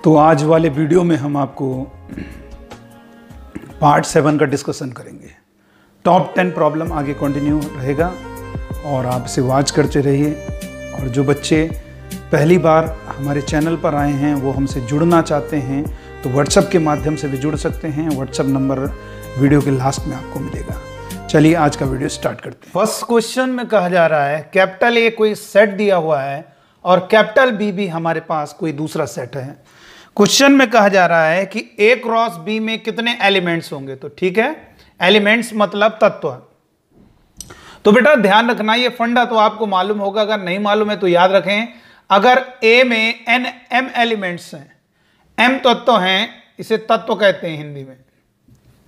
तो आज वाले वीडियो में हम आपको पार्ट 7 का डिस्कशन करेंगे। टॉप 10 प्रॉब्लम आगे कंटिन्यू रहेगा और आप इसे वॉच करते रहिए। और जो बच्चे पहली बार हमारे चैनल पर आए हैं वो हमसे जुड़ना चाहते हैं तो व्हाट्सएप के माध्यम से भी जुड़ सकते हैं। व्हाट्सएप नंबर वीडियो के लास्ट में आपको मिलेगा। चलिए आज का वीडियो स्टार्ट करते हैं। फर्स्ट क्वेश्चन में कहा जा रहा है कैपिटल ए कोई सेट दिया हुआ है और कैपिटल बी भी हमारे पास कोई दूसरा सेट है। क्वेश्चन में कहा जा रहा है कि ए क्रॉस बी में कितने एलिमेंट्स होंगे। तो ठीक है, एलिमेंट्स मतलब तत्व। तो बेटा ध्यान रखना, ये फंडा तो आपको मालूम होगा, अगर नहीं मालूम है तो याद रखें। अगर ए में एन एम एलिमेंट्स हैं, एम तत्व हैं, इसे तत्व कहते हैं हिंदी में,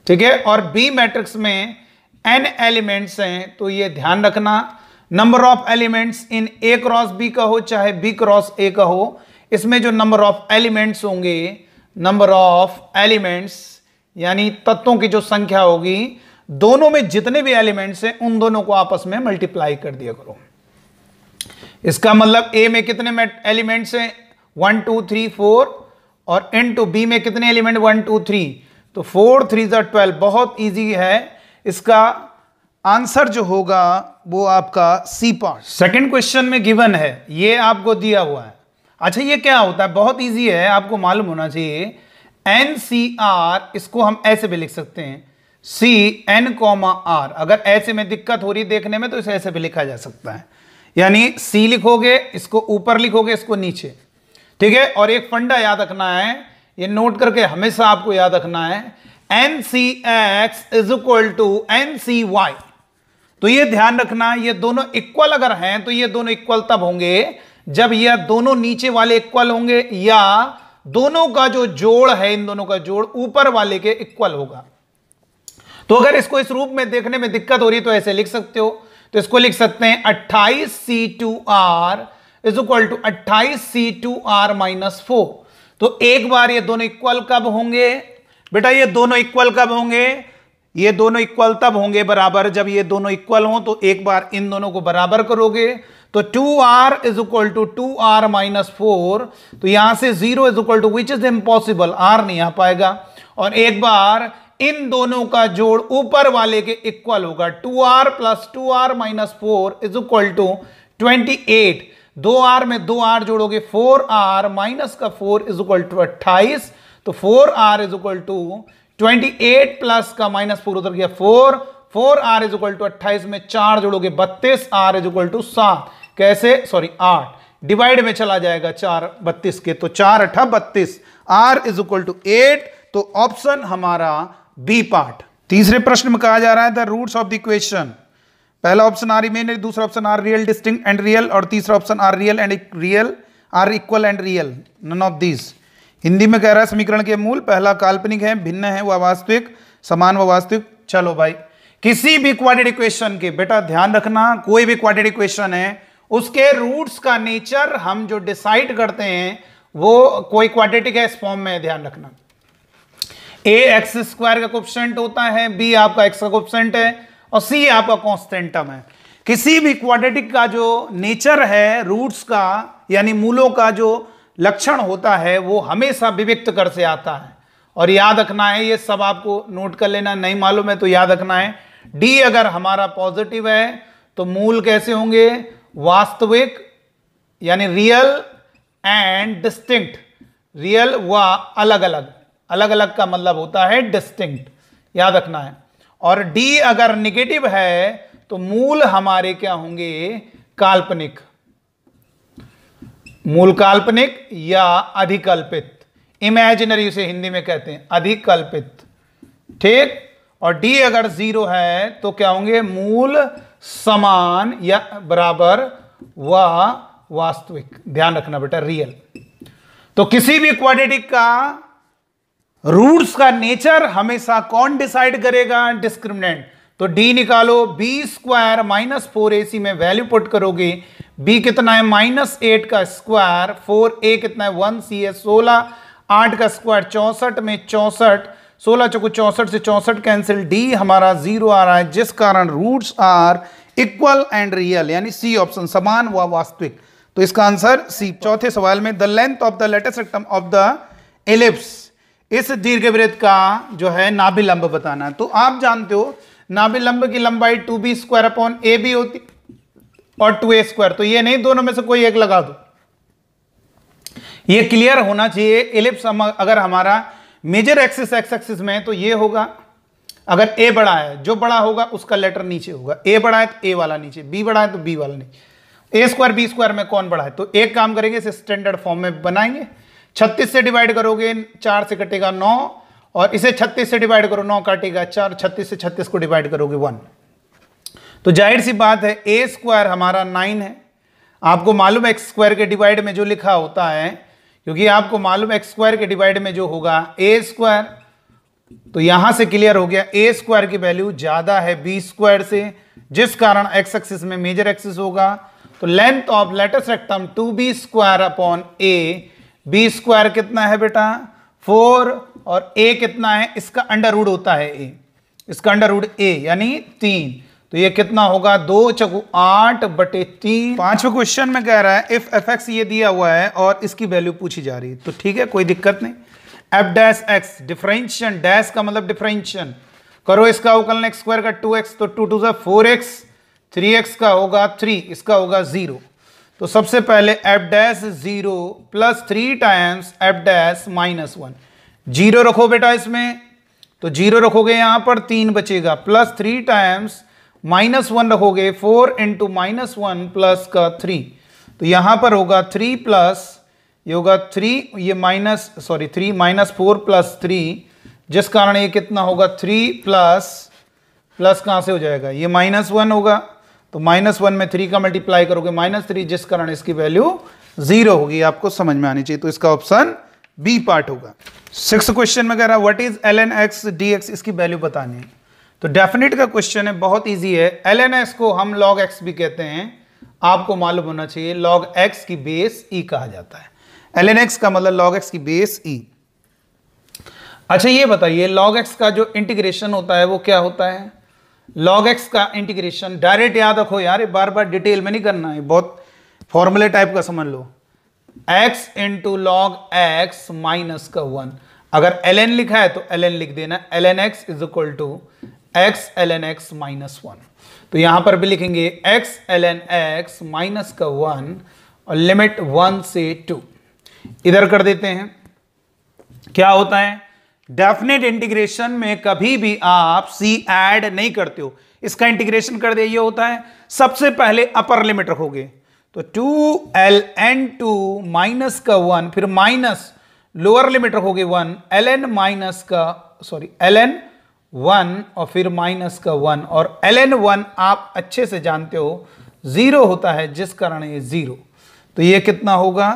ठीक है, और बी मैट्रिक्स में एन एलिमेंट्स हैं, तो ये ध्यान रखना number of elements in A cross B का हो चाहे बी क्रॉस ए का हो, इसमें जो नंबर ऑफ एलिमेंट्स होंगे, नंबर ऑफ एलिमेंट्स यानी तत्वों की जो संख्या होगी, दोनों में जितने भी एलिमेंट्स हैं उन दोनों को आपस में मल्टीप्लाई कर दिया करो। इसका मतलब ए में कितने एलिमेंट्स हैं 1 2 3 4 और इनटू बी में कितने एलिमेंट 1 2 3, तो 4 3 12। बहुत इजी है, इसका आंसर जो होगा वो आपका सी पार्ट। सेकंड क्वेश्चन में गिवन है, ये आपको दिया हुआ है। अच्छा ये क्या होता है, बहुत इजी है, आपको मालूम होना चाहिए। एन सी आर, इसको हम ऐसे भी लिख सकते हैं सी एन कॉमा आर। अगर ऐसे में दिक्कत हो रही देखने में तो इसे ऐसे भी लिखा जा सकता है, यानी सी लिखोगे, इसको ऊपर लिखोगे, इसको नीचे, ठीक है। और एक फंडा याद रखना है, ये नोट करके हमेशा आपको याद रखना है, N C X is equal to N C Y. तो ये ध्यान रखना, ये दोनों इक्वल अगर हैं तो ये दोनों इक्वल तब होंगे जब यह दोनों नीचे वाले इक्वल होंगे या दोनों का जो जोड़ है, इन दोनों का जोड़ ऊपर वाले के इक्वल होगा। तो अगर इसको इस रूप में देखने में दिक्कत हो रही है तो ऐसे लिख सकते हो। तो इसको लिख सकते हैं 28C2R is equal to 28C2R minus 4। तो एक बार ये दोनों इक्वल कब होंगे बेटा, ये दोनों इक्वल कब होंगे, ये दोनों इक्वल तब होंगे बराबर जब ये दोनों इक्वल हों। तो एक बार इन दोनों को बराबर करोगे तो 2R is equal to 2R minus 4। तो यहां से 0 is equal to which is impossible, R नहीं आ पाएगा। और एक बार इन दोनों का जोड़ ऊपर वाले के इक्वल होगा, 2R plus 2R minus 4 is equal to 28। 2R में 2R जोड़ोगे 4R माइनस का 4 इज इक्वल टू 28। तो 4R is equal to 28 plus का माइनस 4 उधर गया 4R इज इक्वल टू 28 में 4 जोड़ोगे 32, R इज इक्वल टू 7। कैसे, सॉरी 8 डिवाइड में चला जाएगा 4 32 के, तो 4 8 32, R इज इक्वल टू 8। तो ऑप्शन हमारा बी पार्ट। तीसरे प्रश्न में कहा जा रहा है the roots of the equation. पहला ऑप्शन आर इमेजिनरी, दूसरा option are real distinct and real, और तीसरा option are real and real, are equal and real, none of these. Hindi में कह रहा है समीकरण के मूल, पहला काल्पनिक है, भिन्न है व वास्तविक, समान व वास्तविक। चलो भाई, किसी भी क्वाड्रेटिक इक्वेशन के, बेटा ध्यान रखना, कोई भी क्वाड्रेटिक इक्वेशन है उसके रूट्स का नेचर हम जो डिसाइड करते हैं वो कोई क्वाड्रेटिक है इस फॉर्म में, ध्यान रखना। ए एक्स स्क्वायर का कोएफिशिएंट होता है, बी आपका एक्स का कोएफिशिएंट है और सी आपका कांस्टेंट टर्म है। किसी भी क्वाड्रेटिक का जो नेचर है रूट्स का यानी मूलों का जो लक्षण होता है वो हमेशा विविक्त कर से आता है। और याद रखना है, ये सब आपको नोट कर लेना, नहीं मालूम है तो याद रखना है। डी अगर हमारा पॉजिटिव है तो मूल कैसे होंगे, वास्तविक यानी रियल एंड डिस्टिंक्ट। रियल व अलग अलग, अलग अलग का मतलब होता है डिस्टिंक्ट, याद रखना है। और डी अगर निगेटिव है तो मूल हमारे क्या होंगे, काल्पनिक, मूल काल्पनिक या अधिकल्पित, इमेजिनरी उसे हिंदी में कहते हैं अधिकल्पित, ठीक। और डी अगर 0 है तो क्या होंगे, मूल समान या बराबर व वास्तविक। ध्यान रखना बेटा, रियल। तो किसी भी क्वाड्रेटिक का रूट्स का नेचर हमेशा कौन डिसाइड करेगा, डिस्क्रिमिनेंट। तो डी निकालो, बी स्क्वायर माइनस 4ac में वैल्यू पुट करोगे, बी कितना है -8 का स्क्वायर, 4a कितना है 1c है 16, 8 का स्क्वायर 64 में 64, 16 चौको 64 से 64 कैंसिल, डी हमारा 0 आ रहा है, जिस कारण roots are equal and real, यानी सी ऑप्शन, समान व वास्तविक। तो इसका आंसर सी। चौथे सवाल में the length of the latus rectum of the ellipse, इस दीर्घवृत्त का जो है नाभिलंब बताना है। तो आप जानते हो नाभिलंब की लंबाई 2b² अपॉन ए बी होती और 2a², तो ये नहीं, दोनों में से कोई एक लगा दो। ये क्लियर होना चाहिए। एलिप्स अगर हमारा मेजर एक्सिस एक्स एक्सिस में है तो ये होगा, अगर ए बड़ा है, जो बड़ा होगा उसका लेटर नीचे होगा। ए बड़ा है तो ए वाला नीचे, बी बड़ा है तो बी वाला नीचे। a² b² में कौन बड़ा है? तो एक काम करेंगे, इसे स्टैंडर्ड फॉर्म में बनाएंगे। 36 से डिवाइड करोगे 4 से कटेगा 9, और इसे 36 से डिवाइड करो 9 काटेगा 4, 36 से 36 को डिवाइड करोगे 1। तो जाहिर सी बात है a² हमारा 9 है। आपको मालूम है x² के डिवाइड में जो लिखा होता है, क्योंकि आपको मालूम है x² के डिवाइड में जो होगा a², तो यहां से क्लियर हो गया a² की वैल्यू ज्यादा है b² से, जिस कारण x एक्सिस में मेजर एक्सिस होगा। तो length of latus rectum 2b² upon a, b² कितना है बेटा 4, और a कितना है, इसका अंडर रूट होता है a, इसका अंडर रूट a यानी 3, तो ये कितना होगा 2 चौको 8/3। पांचवें क्वेश्चन में कह रहा है इफ fx ये दिया हुआ है और इसकी वैल्यू पूछी जा रही है, तो ठीक है कोई दिक्कत नहीं। f dash x differentiation, dash का मतलब डिफरेंशिएशन करो, इसका अवकलन x² का 2x, तो 2 2 4x, 3x का होगा 3, इसका होगा 0। तो सबसे पहले f dash 0 plus 3 times f dash -1, 0 रखो बेटा इसमें, तो 0 रखोगे यहां पर 3 बचेगा, प्लस 3 टाइम्स -1 रखोगे 4 इंटू -1 प्लस का 3, तो यहां पर होगा 3 प्लस, ये होगा 3, ये -3 -4 प्लस 3, जिस कारण ये कितना होगा 3 प्लस कहां से हो जाएगा, ये -1 होगा, तो -1 में 3 का मल्टीप्लाई करोगे -3, जिस कारण इसकी वैल्यू 0 होगी। आपको समझ में आनी चाहिए, तो इसका ऑप्शन बी पार्ट होगा। 6th क्वेश्चन में कह रहा है what is ln x dx, इसकी वैल्यू बतानी है। तो डेफिनेट का क्वेश्चन है, बहुत इजी है। ln x को हम log x भी कहते हैं, आपको मालूम होना चाहिए। log x की बेस e कहा जाता है, ln x का मतलब log x की बेस e। अच्छा ये बताइए log x का जो इंटीग्रेशन होता है वो क्या होता है? log x का इंटीग्रेशन डायरेक्ट याद रखो यार, बार बार डिटेल में नहीं करना है, बहुत फॉर्मूले टाइप का समझ लो। x into log x minus का 1, अगर ln लिखा है तो ln लिख देना, ln x is equal to x ln x minus 1। तो यहां पर भी लिखेंगे x ln x माइनस का 1 और लिमिट 1 से 2। इधर कर देते हैं, क्या होता है डेफिनेट इंटीग्रेशन में कभी भी आप c ऐड नहीं करते हो, इसका इंटीग्रेशन कर दे, ये होता है सबसे पहले अपर लिमिट रखोगे, तो 2ln2 माइनस का 1, फिर माइनस लोअर लिमिट रखोगे 1 ln माइनस का ln 1 और फिर माइनस का 1, और ln 1 आप अच्छे से जानते हो 0 होता है, जिस कारण ये 0। तो ये कितना होगा,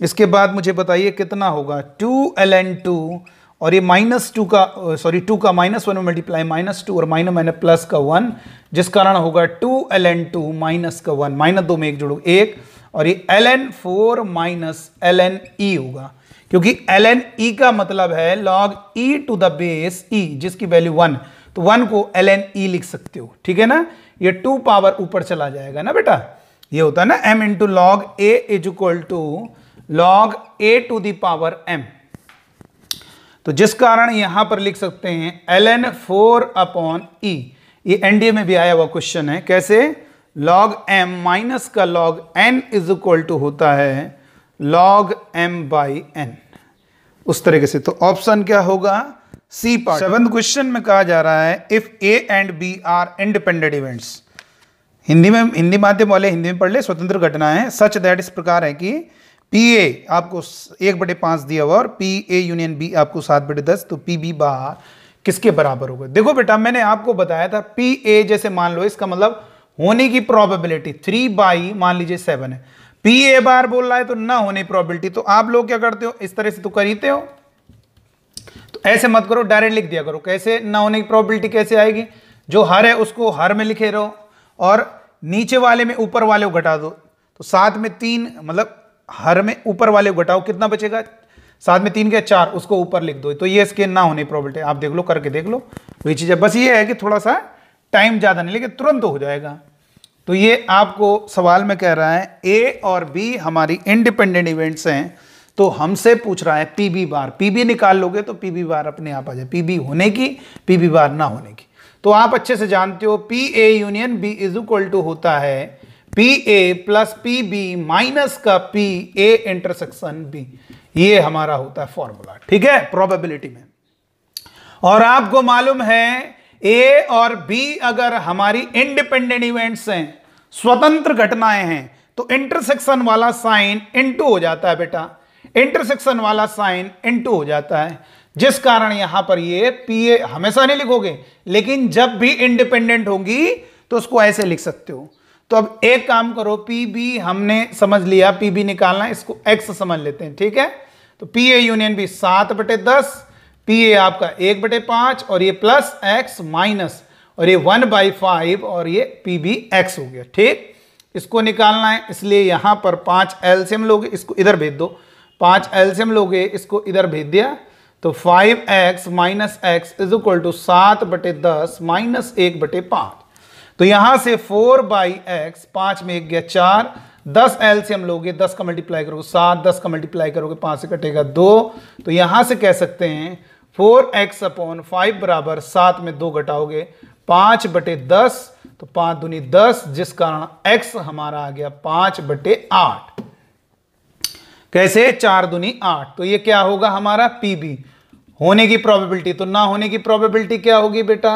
इसके बाद मुझे बताइए कितना होगा 2ln2, और ये -2 का 2 का -1 में मल्टीप्लाई -2 और माइनस प्लस का 1, जिस कारण होगा 2ln2 माइनस का 1, -2 में 1 जोड़ो 1, और ये ln4 माइनस ln e होगा, क्योंकि ln e का मतलब है log e to the base e, जिसकी वैल्यू 1, तो 1 को ln e लिख सकते हो, ठीक है ना। ये 2 पावर ऊपर चला जाएगा ना बेटा, ये होता है ना m into log a is equal to log a to the power m। तो जिस कारण यहां पर लिख सकते हैं ln4 अपॉन e, ये एनडीए में भी आया हुआ क्वेश्चन है, कैसे log m माइनस का log n is equal to होता है log m बाई n, उस तरीके से। तो ऑप्शन क्या होगा सी पार्ट। 7th क्वेश्चन में कहा जा रहा है if a and b are independent events, Hindi माध्यम वाले हिंदी में पढ़ ले, स्वतंत्र घटना है, सच दैट इस प्रकार है कि PA आपको 1/5 दिया हुआ और PA यूनियन B आपको 7/10, तो PB बार किसके बराबर होगा। देखो बेटा मैंने आपको बताया था PA जैसे मान लो, इसका मतलब होने की प्रोबेबिलिटी 3 मान लीजिए 7 है, PA बार बोल रहा है तो ना होने प्रोबेबिलिटी, तो आप लोग क्या करते हो इस तरह से तो खरीदते हो, तो ऐसे मत करो, डायरेक्ट लिख दिया करो। कैसे ना होने की प्रोबेबिलिटी कैसे आएगी, जो हर है उसको हर में लिखे रहो और नीचे वाले में ऊपर वाले को घटा दो, तो 7 में 3 मतलब हर में ऊपर वाले को घटाओ, कितना बचेगा 7 में 3 के 4, उसको ऊपर लिख दो, तो ये इसके ना होने प्रोबेबिलिटी, आप देख लो करके देख लो वही चीज है, बस ये है कि थोड़ा सा टाइम ज्यादा नहीं, लेकिन तुरंत हो जाएगा। तो ये आपको सवाल में कह रहा है A और B हमारी इंडिपेंडेंट इवेंट्स हैं, तो हमसे पूछ रहा है पीबी बार, पीबी निकाल लोगे तो पीबी बार अपने आप आ जाए, पीबी होने की, पीबी बार ना होने की। तो आप अच्छे से जानते हो P A union B is equal to होता है P A plus P B minus का पी ए इंटरसेक्शन बी, ये हमारा होता है फॉर्मूला, ठीक है, प्रोबेबिलिटी में। और आपको मालूम है ए और बी अगर हमारी इंडिपेंडेंट इवेंट्स हैं, स्वतंत्र घटनाएं हैं, तो इंटरसेक्शन वाला साइन इनटू हो जाता है बेटा, इंटरसेक्शन वाला साइन इनटू हो जाता है, जिस कारण यहां पर ये पी ए हमेशा नहीं लिखोगे, लेकिन जब भी इंडिपेंडेंट होगी तो उसको ऐसे लिख सकते हो। तो अब एक काम करो, पी बी हमने समझ लिया, पी बी निकालना, इसको एक्स समझ लेते हैं, ठीक है। तो P A union B 7/10, P A आपका 1/5 और ये प्लस एक्स माइनस और ये 1/5 और ये पी बी एक्स हो गया, ठीक। इसको निकालना है, इसलिए यहां पर 5 एलसीएम लोगे, इसको इधर भेज दो, 5 एलसीएम लोगे, इसको इधर भेज दिया, तो 5x minus X is equal to 7/10 minus 1/5। तो यहां से 4/x, 5 में 1 गया 4, 10 एलसीएम लोगे, 10 का मल्टीप्लाई करोगे 7, 10 का मल्टीप्लाई करोगे 5 से कटेगा 2, तो यहां से कह सकते हैं 4x/5 बराबर 7 में 2 घटाओगे 5/10, तो 5 दूनी 10, जिस कारण x हमारा आ गया 5/8। कैसे? 4 दूनी 8। तो ये क्या होगा हमारा पीबी, होने की प्रोबेबिलिटी। तो ना होने की प्रोबेबिलिटी क्या होगी बेटा?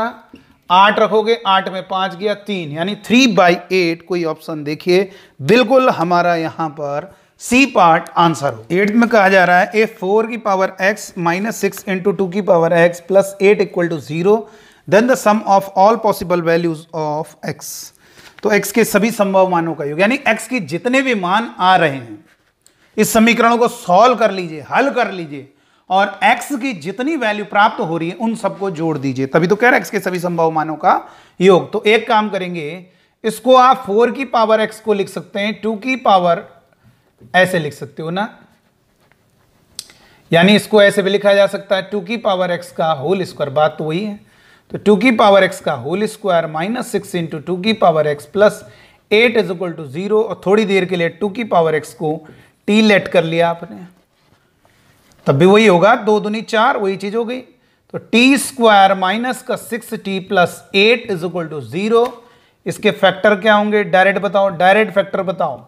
8 रखोगे, 8 में 5 गया 3, यानी 3/8 कोई ऑप्शन देखिए, बिल्कुल हमारा यहां पर सी पार्ट आंसर हो। 8 में कहा जा रहा है ए 4 की पावर x माइनस 6 इंटू 2 की power x plus 8 equal to 0, then the sum of all possible values of x। तो x के सभी संभव मानों का योग, यानी x के जितने भी मान आ रहे हैं इस समीकरणों को सॉल्व कर लीजिए, हल कर लीजिए, और x की जितनी वैल्यू प्राप्त हो रही है उन सबको जोड़ दीजिए, तभी तो कह रहा है x के सभी संभव मानों का योग। तो एक काम करेंगे, इसको आप 4 की पावर x को लिख सकते हैं 2 की पावर, ऐसे लिख सकते हो ना, यानी इसको ऐसे भी लिखा जा सकता है 2 की पावर x का होल स्क्वायर, बात तो वही है। तो 2 की पावर x का होल स्क्वायर माइनस 6 इंटू 2 की power x plus 8 is equal to 0, और थोड़ी देर के लिए 2 की पावर x को t लेट कर लिया आपने, तब भी वही होगा, 2 दूनी 4, वही चीज हो गई। तो टी स्क्वायर माइनस का 6t plus 8 is equal to 0। इसके फैक्टर क्या होंगे? डायरेक्ट बताओ, डायरेक्ट फैक्टर बताओ।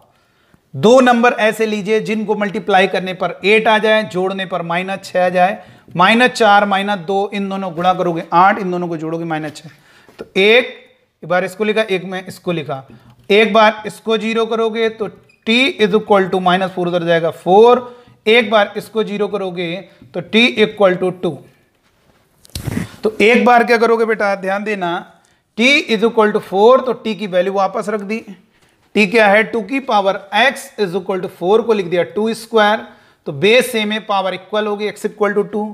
दो नंबर ऐसे लीजिए जिनको मल्टीप्लाई करने पर 8 आ जाए, जोड़ने पर -6 आ जाए, -4 -2, इन दोनों गुणा करोगे 8, इन दोनों को जोड़ोगे -6। तो एक बार इसको लिखा, एक में इसको लिखा, एक बार इसको 0 करोगे तो t इज इक्वल टू -4 उधर जाएगा 4, एक बार इसको 0 करोगे तो t इक्वल टू 2। तो एक बार क्या करोगे बेटा, ध्यान देना, t इज इक्वल टू 4, तो t की वैल्यू वापस रख दी, t क्या है 2 की power x is equal to 4 को लिख दिया 2 स्क्वायर, तो बेस सेम है, पावर इक्वल होगी, x इक्वल टू 2,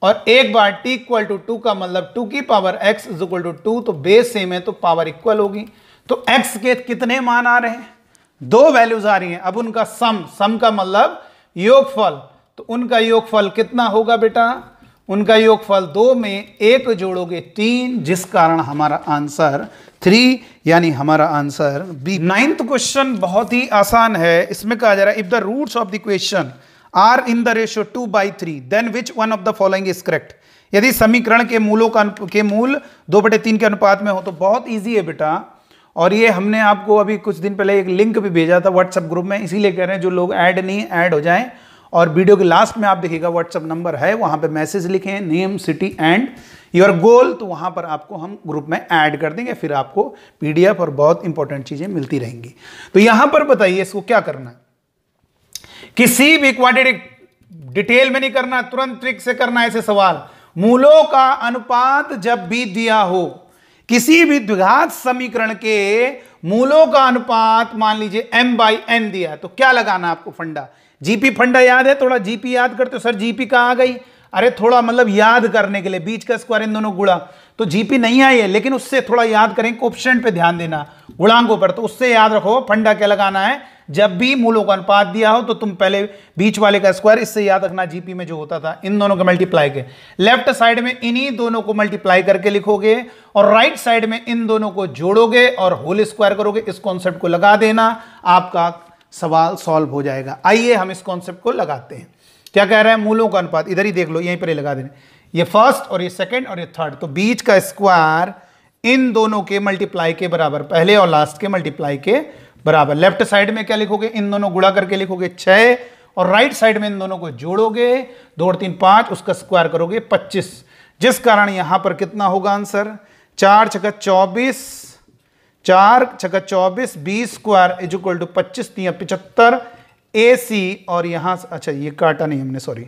और एक बार t इक्वल टू 2 का मतलब 2 की power x is equal to 2, तो बेस सेम है तो पावर इक्वल होगी। तो x के कितने मान आ रहे हैं? 2 वैल्यूज आ रही हैं, अब उनका सम का मतलब योगफल, तो उनका योगफल कितना होगा बेटा? उनका योगफल 2 में 1 जोड़ोगे 3, जिस कारण हमारा आंसर 3, यानी हमारा आंसर बी। 9th क्वेश्चन बहुत ही आसान है, इसमें कहा जा रहा है if the roots of the question are in the ratio 2/3 then which one of the following is correct. यदि समीकरण के मूलों के मूल 2/3 के अनुपात में हो, तो बहुत ईजी है बेटा, और ये हमने आपको अभी कुछ दिन पहले एक लिंक भी भेजा था व्हाट्सएप ग्रुप में, इसीलिए कह रहे हैं जो लोग ऐड नहीं ऐड हो जाएं, और वीडियो के लास्ट में आप देखिएगा व्हाट्सएप नंबर है, वहां पे मैसेज लिखें name city and your goal, तो वहां पर आपको हम ग्रुप में ऐड कर देंगे, फिर आपको पीडीएफ और बहुत इंपॉर्टेंट चीजें मिलती रहेंगी। तो यहां पर बताइए इसको क्या करना है, किसी भी क्वाड्रेटिक डिटेल में नहीं करना, तुरंत ट्रिक से करना ऐसे सवाल। मूलों का अनुपात जब भी दिया हो, किसी भी द्विघात समीकरण के मूलों का अनुपात मान लीजिए m/n दिया, तो क्या लगाना आपको फंडा? जीपी फंडा याद है? थोड़ा जीपी याद करते हो, सर जीपी कहां आ गई? अरे थोड़ा मतलब याद करने के लिए, बीच का स्क्वायर इन दोनों गुणा, तो जीपी नहीं आई है, लेकिन उससे थोड़ा याद करें, कोएफिशिएंट पे ध्यान देना, गुणांकों पर, तो उससे याद रखो फंडा क्या लगाना है। जब भी मूलों का अनुपात दिया हो तो तुम पहले बीच वाले का स्क्वायर, इससे याद रखना जीपी में जो होता था, इन दोनों को मल्टीप्लाई के लेफ्ट साइड में इन्हीं दोनों को मल्टीप्लाई करके लिखोगे, और राइट साइड में इन दोनों को जोड़ोगे और होल स्क्वायर करोगे। इस कॉन्सेप्ट को लगा देना, आपका सवाल सॉल्व हो जाएगा। आइए हम इस कॉन्सेप्ट को लगाते हैं। क्या कह रहा है, मूलों का अनुपात इधर ही देख लो, यहीं पर ही लगा देना, ये फर्स्ट और ये सेकंड और ये थर्ड, तो बीच का स्क्वायर इन दोनों के मल्टीप्लाई के बराबर, पहले और लास्ट के मल्टीप्लाई के बराबर। लेफ्ट साइड में क्या लिखोगे, इन दोनों गुणा करके लिखोगे 6, और राइट साइड में इन दोनों को जोड़ोगे 2 और 3 5, उसका स्क्वायर करोगे 25, जिस कारण यहां पर कितना होगा आंसर, 4 छक्का 24, 4 छक्का 24, 20 square is equal to 25 3 75 AC, और यहां अच्छा ये काटा नहीं हमने, सॉरी,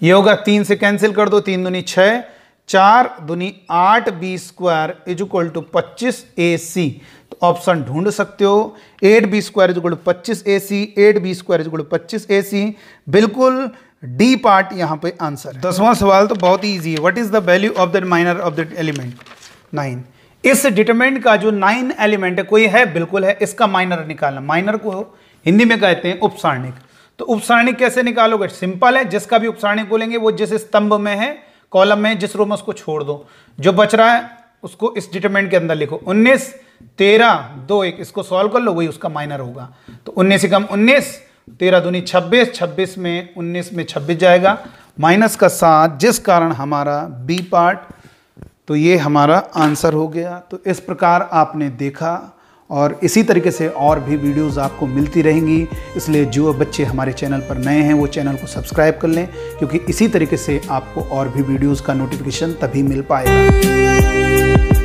ये होगा 3 से कैंसिल कर दो, 3 दूनी 6, 4 दूनी 8, 20 square is equal to 25 AC। तो ऑप्शन ढूंढ सकते हो, 8B square is equal to 25 AC, 8B square is equal to 25 AC, बिल्कुल डी पार्ट यहां पे आंसर है। 10वां सवाल तो बहुत ही ईजी है। What is the value of the minor of the element 9। इस डिटरमिनेंट का जो 9 एलिमेंट है, कोई है, बिल्कुल है, इसका माइनर निकालना। माइनर को हिंदी में कहते हैं उपसारणिक। तो उपसारणिक कैसे निकालोगे, सिंपल है, जिसका भी उपसारणिक बोलेंगे वो जिस स्तंभ में है, कॉलम में, जिस रो में, उसको छोड़ दो, जो बच रहा है उसको इस डिटरमिनेंट के अंदर लिखो। 19 13 2 1, इसको सॉल्व कर लो, वही उसका माइनर होगा। तो 19 से कम 19, 13 दूनी 26, 26 में 19 में 26 जाएगा, माइनस का 7, जिस कारण हमारा बी पार्ट, तो ये हमारा आंसर हो गया। तो इस प्रकार आपने देखा, और इसी तरीके से और भी वीडियोस आपको मिलती रहेंगी, इसलिए जो बच्चे हमारे चैनल पर नए हैं वो चैनल को सब्सक्राइब कर लें, क्योंकि इसी तरीके से आपको और भी वीडियोस का नोटिफिकेशन तभी मिल पाएगा।